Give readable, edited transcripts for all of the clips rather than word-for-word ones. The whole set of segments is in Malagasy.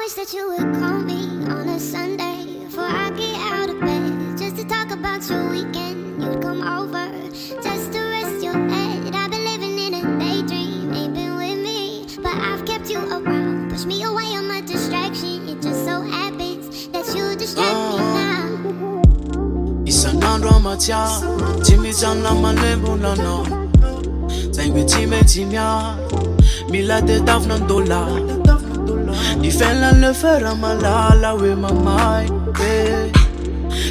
wish that you would call me on a Sunday before I get out of bed, just to talk about your weekend. You'd come over just to rest your head. I've been living in a daydream, ain't been with me, but I've kept you around. Push me away, I'm a distraction. It just so happens that you distract me now. Isanandro amatia, timizana manembona no. Zaingi timia, milate davnan dola. Ifenlan le fera malala we mamai.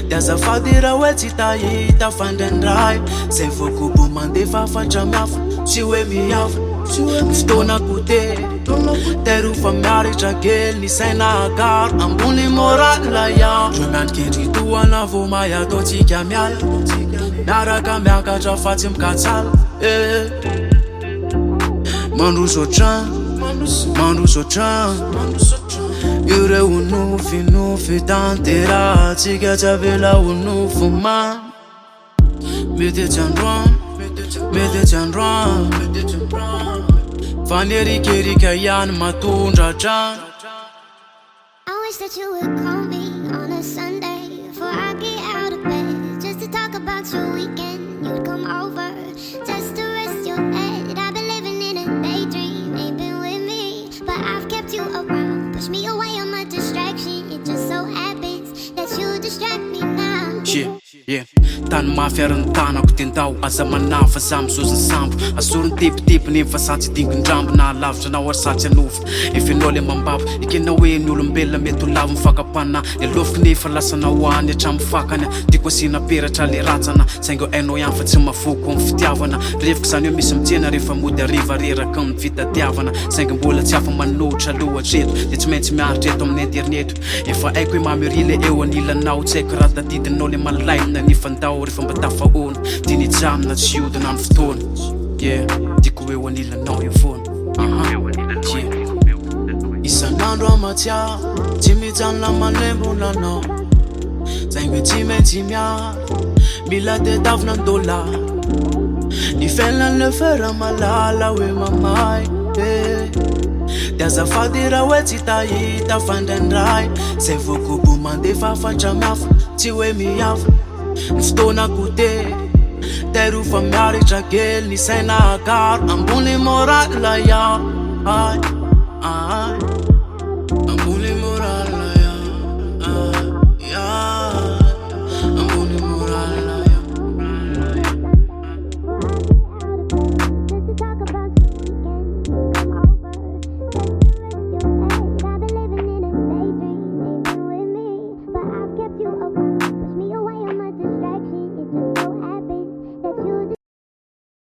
There's a fadira wetita yita fanden right. Say for kubu mande fa jamaf. She we me out. Stona kute. Teru fa marriage again. Ni sena agar. Ambuni morat la ya. Juman kiri tu anavo maya doti kamyal. Nara kamya kaja fatim katal. Mandu sochan. Yure unufi tantera. Tiga chavela unufu man. Mete chandran. Faneri keri kayan matundra chan. I wish that you would call me on a Sunday before I get out of bed, just to talk about your weekend. You'd come over just to rest your head. I've been living in a daydream, ain't been with me, but I've kept you around. Push me away, I'm a distraction. It just so happens that you distract me now. Yeah. Tan mafiaran tanako tentao aza manafa za mizozy sambo asorony tipitipy nefa satsy dingon-drambo na lavitra na oharysatsy anovy ifenao le mambabo ikena hoe ny olombelona mety ho lavo mifakapana le lofiky nefa lasana hoany hatramby fakany tiako asina peratra le ratsana saingo ainao ihany fa tsy mafoko amin'ny fitiavana revoka zany hoe misy mitsena rehefa mody ariva reraka amin'ny fitadiavana saingo mbola tsy afa manohitra alohatry eto de tsy maintsy miaritra eto amin'ny internet efa haiko hoe mamiri le eo anilanao tsy haiko raha tadidinao le malaina ny fandao rehefa mba tafahoana tiany jamina tsy iodina amin'ny fotoana tiako hoe ho anilanao io foana isanandro amatia tsy mijanona manembona no zaingy tsy maintsy miaro mila tedavina-dola ny fiainany le fera malala hoe mamay de azafady raha hoe tsy tahita fandraindray zay voakobo mandefa fandramiafa tsy hoe miafa ny fotoana kote teru fa miaritra kely ny saina agaro ambony moral la ya